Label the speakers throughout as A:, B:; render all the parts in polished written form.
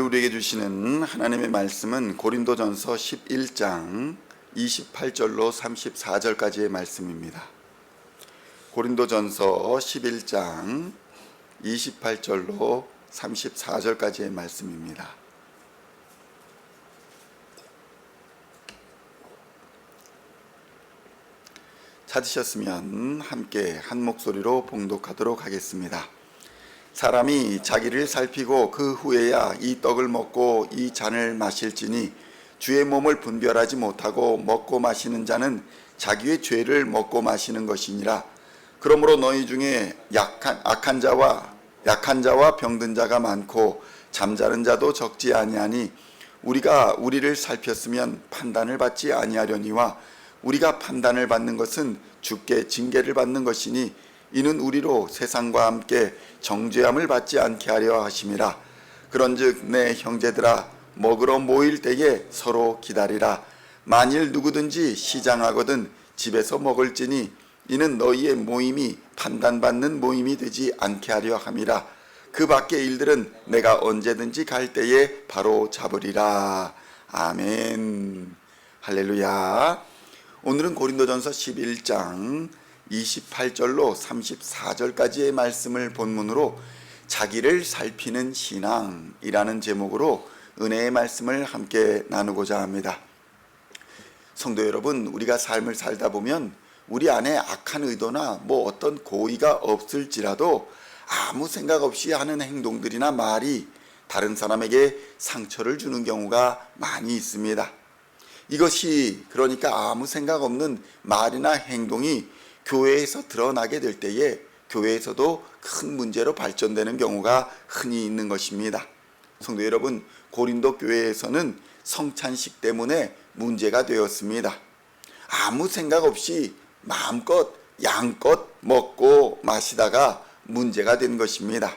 A: 우리에게 주시는 하나님의 말씀은 고린도전서 11장 28절로 34절까지의 말씀입니다. 고린도전서 11장 28절로 34절까지의 말씀입니다. 찾으셨으면 함께 한 목소리로 봉독하도록 하겠습니다. 사람이 자기를 살피고 그 후에야 이 떡을 먹고 이 잔을 마실지니 주의 몸을 분별하지 못하고 먹고 마시는 자는 자기의 죄를 먹고 마시는 것이니라. 그러므로 너희 중에 약한 자와 병든 자가 많고 잠자는 자도 적지 아니하니 우리가 우리를 살폈으면 판단을 받지 아니하려니와 우리가 판단을 받는 것은 주께 징계를 받는 것이니 이는 우리로 세상과 함께 정죄함을 받지 않게 하려 하심이라. 그런즉 내 형제들아 먹으러 모일 때에 서로 기다리라. 만일 누구든지 시장하거든 집에서 먹을지니 이는 너희의 모임이 판단받는 모임이 되지 않게 하려 함이라. 그 밖의 일들은 내가 언제든지 갈 때에 바로 잡으리라. 아멘. 할렐루야. 오늘은 고린도전서 11장 28절로 34절까지의 말씀을 본문으로 자기를 살피는 신앙이라는 제목으로 은혜의 말씀을 함께 나누고자 합니다. 성도 여러분, 우리가 삶을 살다 보면 우리 안에 악한 의도나 어떤 고의가 없을지라도 아무 생각 없이 하는 행동들이나 말이 다른 사람에게 상처를 주는 경우가 많이 있습니다. 이것이 그러니까 아무 생각 없는 말이나 행동이 교회에서 드러나게 될 때에 교회에서도 큰 문제로 발전되는 경우가 흔히 있는 것입니다. 성도 여러분, 고린도 교회에서는 성찬식 때문에 문제가 되었습니다. 아무 생각 없이 마음껏 양껏 먹고 마시다가 문제가 된 것입니다.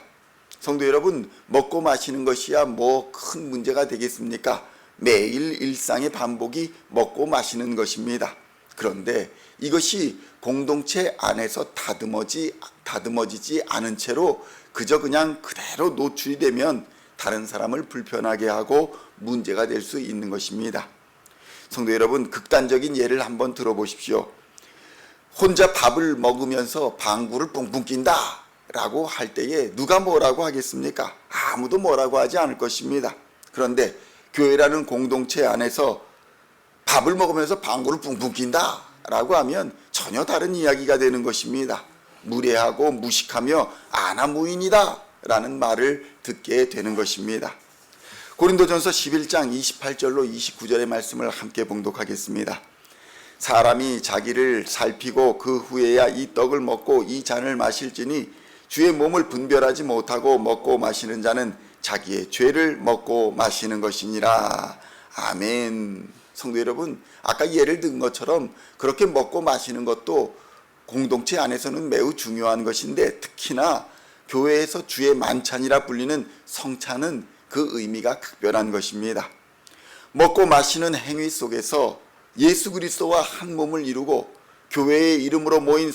A: 성도 여러분, 먹고 마시는 것이야 큰 문제가 되겠습니까? 매일 일상의 반복이 먹고 마시는 것입니다. 그런데 이것이 공동체 안에서 다듬어지지 않은 채로 그냥 그대로 노출이 되면 다른 사람을 불편하게 하고 문제가 될 수 있는 것입니다. 성도 여러분, 극단적인 예를 한번 들어보십시오. 혼자 밥을 먹으면서 방구를 뿡뿡 낀다 라고 할 때에 누가 뭐라고 하겠습니까? 아무도 뭐라고 하지 않을 것입니다. 그런데 교회라는 공동체 안에서 밥을 먹으면서 방구를 뿡뿡 낀다 라고 하면 전혀 다른 이야기가 되는 것입니다. 무례하고 무식하며 아나무인이다 라는 말을 듣게 되는 것입니다. 고린도전서 11장 28절로 29절의 말씀을 함께 봉독하겠습니다. 사람이 자기를 살피고 그 후에야 이 떡을 먹고 이 잔을 마실지니 주의 몸을 분별하지 못하고 먹고 마시는 자는 자기의 죄를 먹고 마시는 것이니라. 아멘. 성도 여러분, 아까 예를 든 것처럼 그렇게 먹고 마시는 것도 공동체 안에서는 매우 중요한 것인데, 특히나 교회에서 주의 만찬이라 불리는 성찬은 그 의미가 각별한 것입니다. 먹고 마시는 행위 속에서 예수 그리스도와 한 몸을 이루고 교회의 이름으로 모인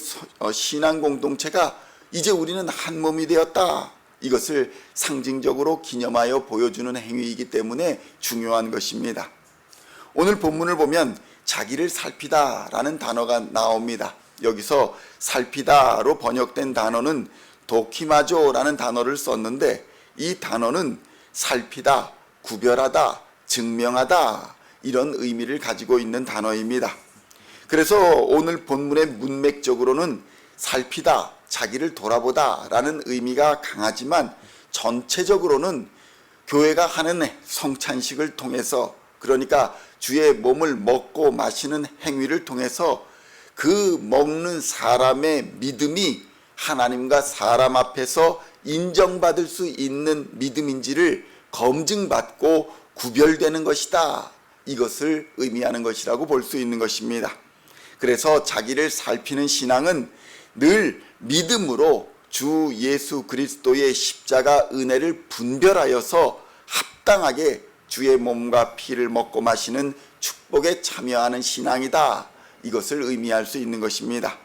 A: 신앙 공동체가 이제 우리는 한 몸이 되었다, 이것을 상징적으로 기념하여 보여주는 행위이기 때문에 중요한 것입니다. 오늘 본문을 보면 자기를 살피다 라는 단어가 나옵니다. 여기서 살피다로 번역된 단어는 도키마조 라는 단어를 썼는데, 이 단어는 살피다, 구별하다, 증명하다 이런 의미를 가지고 있는 단어입니다. 그래서 오늘 본문의 문맥적으로는 살피다, 자기를 돌아보다 라는 의미가 강하지만 전체적으로는 교회가 하는 성찬식을 통해서, 그러니까 주의 몸을 먹고 마시는 행위를 통해서 그 먹는 사람의 믿음이 하나님과 사람 앞에서 인정받을 수 있는 믿음인지를 검증받고 구별되는 것이다, 이것을 의미하는 것이라고 볼 수 있는 것입니다. 그래서 자기를 살피는 신앙은 늘 믿음으로 주 예수 그리스도의 십자가 은혜를 분별하여서 합당하게 주의 몸과 피를 먹고 마시는 축복에 참여하는 신앙이다, 이것을 의미할 수 있는 것입니다.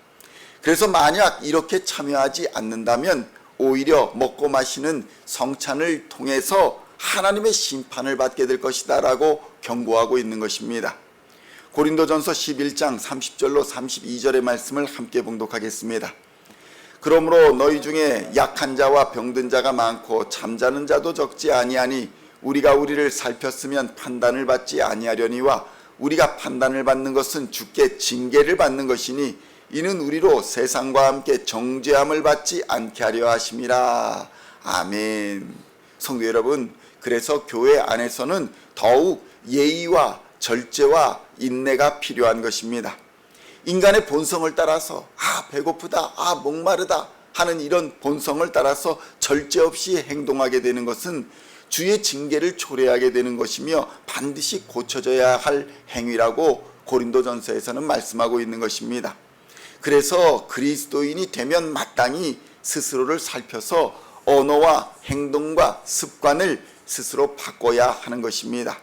A: 그래서 만약 이렇게 참여하지 않는다면 오히려 먹고 마시는 성찬을 통해서 하나님의 심판을 받게 될 것이다 라고 경고하고 있는 것입니다. 고린도전서 11장 30절로 32절의 말씀을 함께 봉독하겠습니다. 그러므로 너희 중에 약한 자와 병든 자가 많고 잠자는 자도 적지 아니하니 우리가 우리를 살폈으면 판단을 받지 아니하려니와 우리가 판단을 받는 것은 주께 징계를 받는 것이니 이는 우리로 세상과 함께 정죄함을 받지 않게 하려 하심이라. 아멘. 성도 여러분, 그래서 교회 안에서는 더욱 예의와 절제와 인내가 필요한 것입니다. 인간의 본성을 따라서 배고프다, 목마르다 하는 이런 본성을 따라서 절제 없이 행동하게 되는 것은 주의 징계를 초래하게 되는 것이며 반드시 고쳐져야 할 행위라고 고린도전서에서는 말씀하고 있는 것입니다. 그래서 그리스도인이 되면 마땅히 스스로를 살펴서 언어와 행동과 습관을 스스로 바꿔야 하는 것입니다.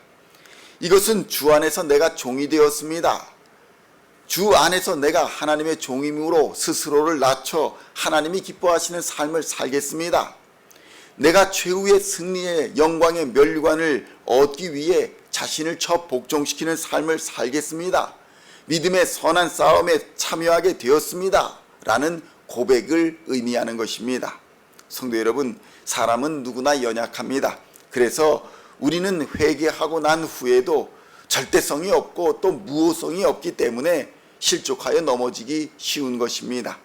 A: 이것은 주 안에서 내가 종이 되었습니다. 주 안에서 내가 하나님의 종임으로 스스로를 낮춰 하나님이 기뻐하시는 삶을 살겠습니다. 내가 최후의 승리의 영광의 멸관을 얻기 위해 자신을 복종시키는 삶을 살겠습니다. 믿음의 선한 싸움에 참여하게 되었습니다. 라는 고백을 의미하는 것입니다. 성도 여러분, 사람은 누구나 연약합니다. 그래서 우리는 회개하고 난 후에도 절대성이 없고 또 무호성이 없기 때문에 실족하여 넘어지기 쉬운 것입니다.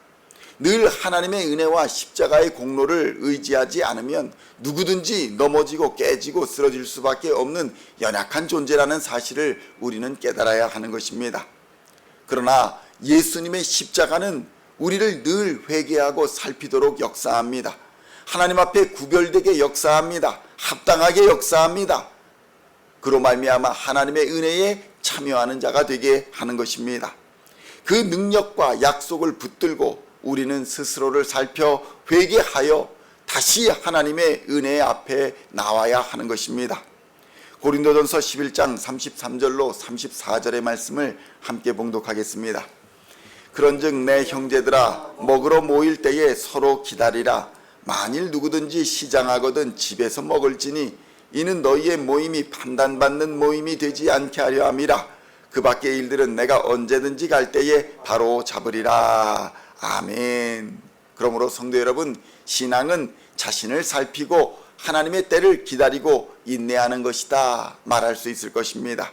A: 늘 하나님의 은혜와 십자가의 공로를 의지하지 않으면 누구든지 넘어지고 깨지고 쓰러질 수밖에 없는 연약한 존재라는 사실을 우리는 깨달아야 하는 것입니다. 그러나 예수님의 십자가는 우리를 늘 회개하고 살피도록 역사합니다. 하나님 앞에 구별되게 역사합니다. 합당하게 역사합니다. 그로 말미암아 하나님의 은혜에 참여하는 자가 되게 하는 것입니다. 그 능력과 약속을 붙들고 우리는 스스로를 살펴 회개하여 다시 하나님의 은혜 앞에 나와야 하는 것입니다. 고린도전서 11장 33절로 34절의 말씀을 함께 봉독하겠습니다. 그런즉 내 형제들아, 먹으러 모일 때에 서로 기다리라. 만일 누구든지 시장하거든 집에서 먹을지니 이는 너희의 모임이 판단받는 모임이 되지 않게 하려 함이라. 그 밖의 일들은 내가 언제든지 갈 때에 바로 잡으리라. 아멘. 그러므로 성도 여러분, 신앙은 자신을 살피고 하나님의 때를 기다리고 인내하는 것이다 말할 수 있을 것입니다.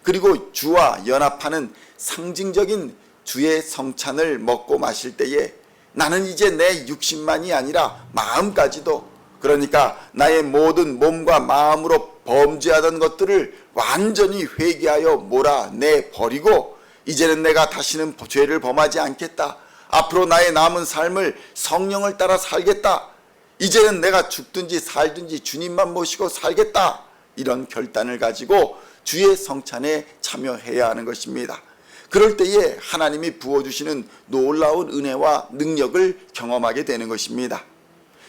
A: 그리고 주와 연합하는 상징적인 주의 성찬을 먹고 마실 때에 나는 이제 내 육신만이 아니라 마음까지도, 그러니까 나의 모든 몸과 마음으로 범죄하던 것들을 완전히 회개하여 몰아내 버리고 이제는 내가 다시는 죄를 범하지 않겠다. 앞으로 나의 남은 삶을 성령을 따라 살겠다. 이제는 내가 죽든지 살든지 주님만 모시고 살겠다. 이런 결단을 가지고 주의 성찬에 참여해야 하는 것입니다. 그럴 때에 하나님이 부어주시는 놀라운 은혜와 능력을 경험하게 되는 것입니다.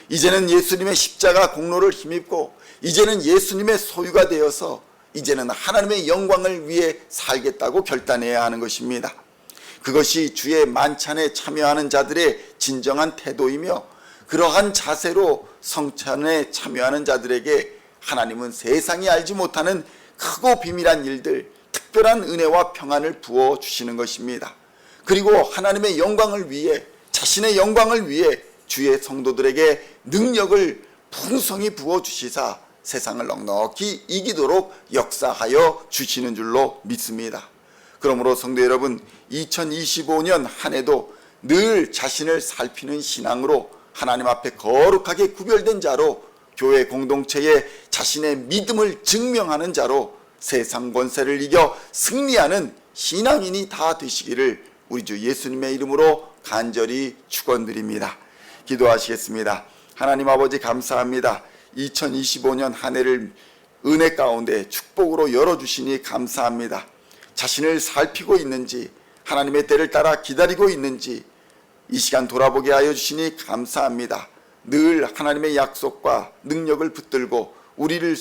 A: 이제는 예수님의 십자가 공로를 힘입고 이제는 예수님의 소유가 되어서 이제는 하나님의 영광을 위해 살겠다고 결단해야 하는 것입니다. 그것이 주의 만찬에 참여하는 자들의 진정한 태도이며 그러한 자세로 성찬에 참여하는 자들에게 하나님은 세상이 알지 못하는 크고 비밀한 일들, 특별한 은혜와 평안을 부어주시는 것입니다. 그리고 하나님의 영광을 위해, 자신의 영광을 위해 주의 성도들에게 능력을 풍성히 부어주시사 세상을 넉넉히 이기도록 역사하여 주시는 줄로 믿습니다. 그러므로 성도 여러분, 2025년 한 해도 늘 자신을 살피는 신앙으로 하나님 앞에 거룩하게 구별된 자로 교회 공동체에 자신의 믿음을 증명하는 자로 세상 권세를 이겨 승리하는 신앙인이 다 되시기를 우리 주 예수님의 이름으로 간절히 축원드립니다. 기도하시겠습니다. 하나님 아버지, 감사합니다. 2025년 한 해를 은혜 가운데 축복으로 열어주시니 감사합니다. 자신을 살피고 있는지, 하나님의 때를 따라 기다리고 있는지 이 시간 돌아보게 하여 주시니 감사합니다. 늘 하나님의 약속과 능력을 붙들고 우리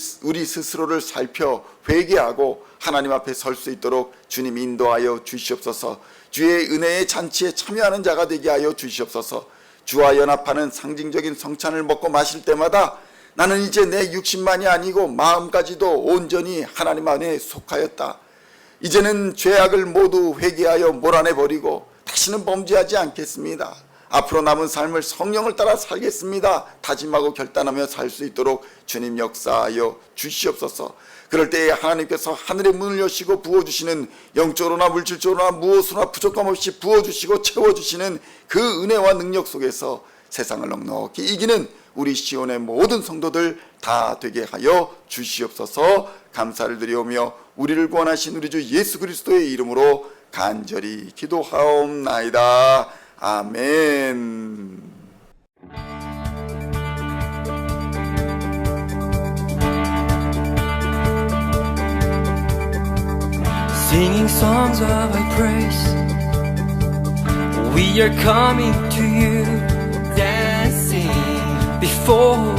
A: 스스로를 살펴 회개하고 하나님 앞에 설 수 있도록 주님 인도하여 주시옵소서. 주의 은혜의 잔치에 참여하는 자가 되게 하여 주시옵소서. 주와 연합하는 상징적인 성찬을 먹고 마실 때마다 나는 이제 내 육신만이 아니고 마음까지도 온전히 하나님 안에 속하였다. 이제는 죄악을 모두 회개하여 몰아내버리고 다시는 범죄하지 않겠습니다. 앞으로 남은 삶을 성령을 따라 살겠습니다. 다짐하고 결단하며 살 수 있도록 주님 역사하여 주시옵소서. 그럴 때에 하나님께서 하늘의 문을 여시고 부어주시는, 영적으로나 물질적으로나 무엇으로나 부족함 없이 부어주시고 채워주시는 그 은혜와 능력 속에서 세상을 넉넉히 이기는 우리 시온의 모든 성도들 다 되게 하여 주시옵소서. 감사를 드리오며 우리를 구원하신 우리 주 예수 그리스도의 이름으로 간절히 기도하옵나이다. 아멘.
B: Singing songs of thy praise, we are coming to you, dancing before